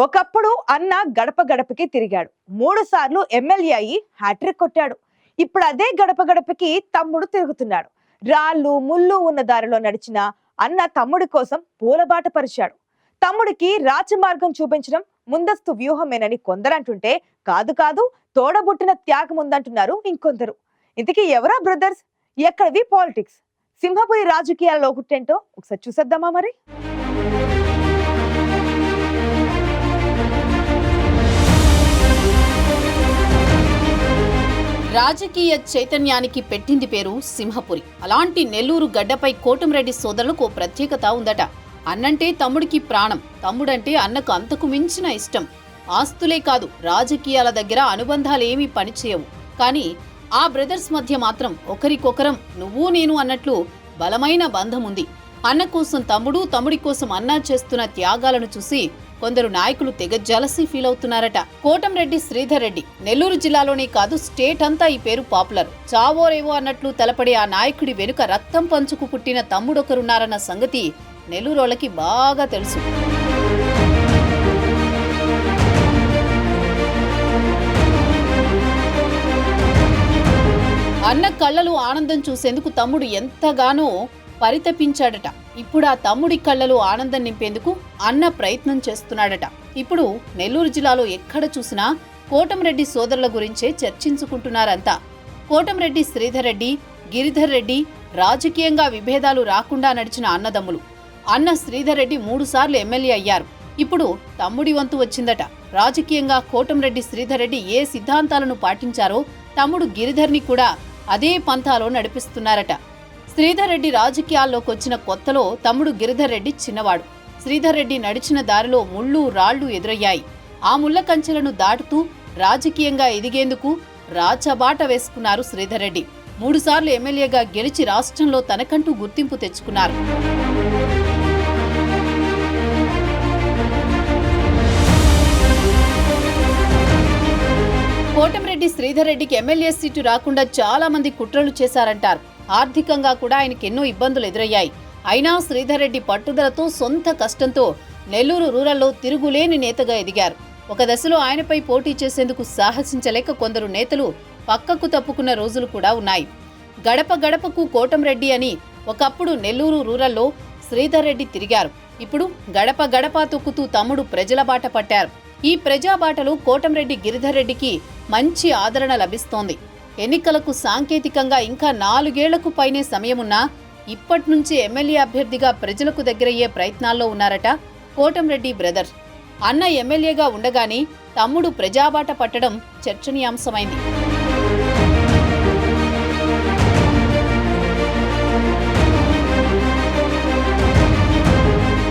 ఒకప్పుడు అన్న గడప గడపకి తిరిగాడు. 3 సార్లు ఎమ్మెల్యే అయ్యి హ్యాట్రిక్ కొట్టాడు. ఇప్పుడు అదే గడప గడపకి తమ్ముడు తిరుగుతున్నాడు. రాళ్ళు ముళ్ళు ఉన్న దారిలో నడిచిన అన్న తమ్ముడి కోసం పూలబాట పరిచాడు. తమ్ముడికి రాజమార్గం చూపించడం ముందస్తు వ్యూహమేనని కొందరంటుంటే కాదు కాదు తోడబుట్టిన త్యాగం ఉందంటున్నారు ఇంకొందరు. ఇంతకీ ఎవరా బ్రదర్స్? ఎక్కడివి పాలిటిక్స్? సింహపురి రాజకీయాలలో ఒకటేంటో ఒకసారి చూసేద్దామా మరి. రాజకీయ చైతన్యానికి పెట్టింది పేరు సింహపురి. అలాంటి నెల్లూరు గడ్డపై కోటంరెడ్డి సోదరులకు ప్రత్యేకత ఉందట. అన్నంటే తమ్ముడికి ప్రాణం, తమ్ముడంటే అన్నకు అంతకు మించిన ఇష్టం. ఆస్తులే కాదు, రాజకీయాల దగ్గర అనుబంధాలేమీ పనిచేయవు. కానీ ఆ బ్రదర్స్ మధ్య మాత్రం ఒకరికొకరం నువ్వు నేను అన్నట్లు బలమైన బంధం ఉంది. అన్న కోసం తమ్ముడు, తమ్ముడి కోసం అన్న చేస్తున్న త్యాగాలను చూసి కొందరు నాయకులు తెగ జలసీ ఫీల్ అవుతున్నారట. కోటంరెడ్డి శ్రీధర్ రెడ్డి నెల్లూరు జిల్లాలోనే కాదు, స్టేట్ అంతా ఈ పేరు పాపులర్. చావోరేవో అన్నట్లు తలపడే ఆ నాయకుడి వెనుక రక్తం పంచుకు పుట్టిన తమ్ముడొకరున్నారన్న సంగతి నెల్లూరోళ్ళకి బాగా తెలుసు. అన్న కళ్ళలో ఆనందం చూసేందుకు తమ్ముడు ఎంతగానో పరితపించాడట. ఇప్పుడు ఆ తమ్ముడి కళ్ళలో ఆనందం నింపేందుకు అన్న ప్రయత్నం చేస్తున్నాడట. ఇప్పుడు నెల్లూరు జిల్లాలో ఎక్కడ చూసినా కోటంరెడ్డి సోదరుల గురించే చర్చించుకుంటున్నారంతా. కోటంరెడ్డి శ్రీధర్ రెడ్డి, గిరిధర్ రెడ్డి రాజకీయంగా విభేదాలు రాకుండా నడిచిన అన్నదమ్ములు. అన్న శ్రీధర్ రెడ్డి 3 సార్లు ఎమ్మెల్యే అయ్యారు. ఇప్పుడు తమ్ముడి వంతు వచ్చిందట. రాజకీయంగా కోటంరెడ్డి శ్రీధర్ రెడ్డి ఏ సిద్ధాంతాలను పాటించారో తమ్ముడు గిరిధర్ని కూడా అదే పంథాలో నడిపిస్తున్నారట. శ్రీధర్ రెడ్డి రాజకీయాల్లోకి వచ్చిన కొత్తలో తమ్ముడు గిరిధర్ రెడ్డి చిన్నవాడు. శ్రీధర్ రెడ్డి నడిచిన దారిలో ముళ్ళు రాళ్లు ఎదురయ్యాయి. ఆ ముళ్ల కంచెలను దాటుతూ రాజకీయంగా ఎదిగేందుకు రాచబాట వేసుకున్నారు శ్రీధర్ రెడ్డి. 3 సార్లు ఎమ్మెల్యేగా గెలిచి రాష్ట్రంలో తనకంటూ గుర్తింపు తెచ్చుకున్నారు. కోటంరెడ్డి శ్రీధర్ రెడ్డికి ఎమ్మెల్యే సీటు రాకుండా చాలా మంది కుట్రలు చేశారంటారు. ఆర్థికంగా కూడా ఆయనకి ఎన్నో ఇబ్బందులు ఎదురయ్యాయి. అయినా శ్రీధర్ రెడ్డి పట్టుదలతో, సొంత కష్టంతో నెల్లూరు రూరల్లో తిరుగులేని నేతగా ఎదిగారు. ఒక దశలో ఆయనపై పోటీ చేసేందుకు సాహసించలేక కొందరు నేతలు పక్కకు తప్పుకున్న రోజులు కూడా ఉన్నాయి. గడప గడపకు కోటంరెడ్డి అని ఒకప్పుడు నెల్లూరు రూరల్లో శ్రీధర్ రెడ్డి తిరిగారు. ఇప్పుడు గడప గడప తొక్కుతూ తమ్ముడు ప్రజల బాట పట్టారు. ఈ ప్రజాబాటలో కోటంరెడ్డి గిరిధర్ రెడ్డికి మంచి ఆదరణ లభిస్తోంది. ఎన్నికలకు సాంకేతికంగా ఇంకా 4 ఏళ్లకు పైనే సమయమున్నా ఇప్పట్నుంచి ఎమ్మెల్యే అభ్యర్థిగా ప్రజలకు దగ్గరయ్యే ప్రయత్నాల్లో ఉన్నారట కోటంరెడ్డి బ్రదర్. అన్న ఎమ్మెల్యేగా ఉండగానే తమ్ముడు ప్రజాబాట పట్టడం చర్చనీయాంశమైంది.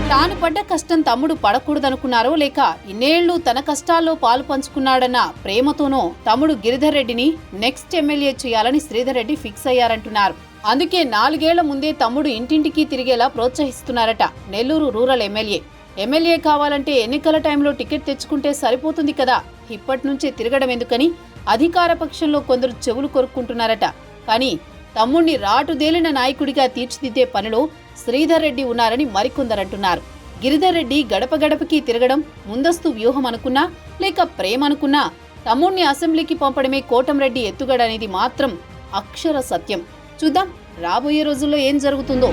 తాను పడ్డ కష్టం తమ్ముడు పడకూడదనుకున్నారో, లేక ఇన్నేళ్లు తన కష్టాల్లో పాలు పంచుకున్నాడన్న ప్రేమతోనో తమ్ముడు గిరిధర్ రెడ్డిని నెక్స్ట్ ఎమ్మెల్యే చేయాలని శ్రీధర్ రెడ్డి ఫిక్స్ అయ్యారంటున్నారు. అందుకే 4 ఏళ్ల ముందే తమ్ముడు ఇంటింటికి తిరిగేలా ప్రోత్సహిస్తున్నారట నెల్లూరు రూరల్ ఎమ్మెల్యే. ఎమ్మెల్యే కావాలంటే ఎన్నికల టైంలో టికెట్ తెచ్చుకుంటే సరిపోతుంది కదా, ఇప్పట్నుంచే తిరగడం ఎందుకని అధికార పక్షంలో కొందరు చెవులు కొరుక్కుంటున్నారట. కానీ తమ్ముణ్ణి రాటుదేలిన నాయకుడిగా తీర్చిదిద్దే పనిలో శ్రీధర్ రెడ్డి ఉన్నారని మరికొందరంటున్నారు. గిరిధర్ రెడ్డి గడప గడపకి తిరగడం ముందస్తు వ్యూహం అనుకున్నా, లేక ప్రేమనుకున్నా తమ్ముణ్ణి అసెంబ్లీకి పంపడమే కోటంరెడ్డి ఎత్తుగడనేది మాత్రం అక్షర సత్యం. చూద్దాం రాబోయే రోజుల్లో ఏం జరుగుతుందో.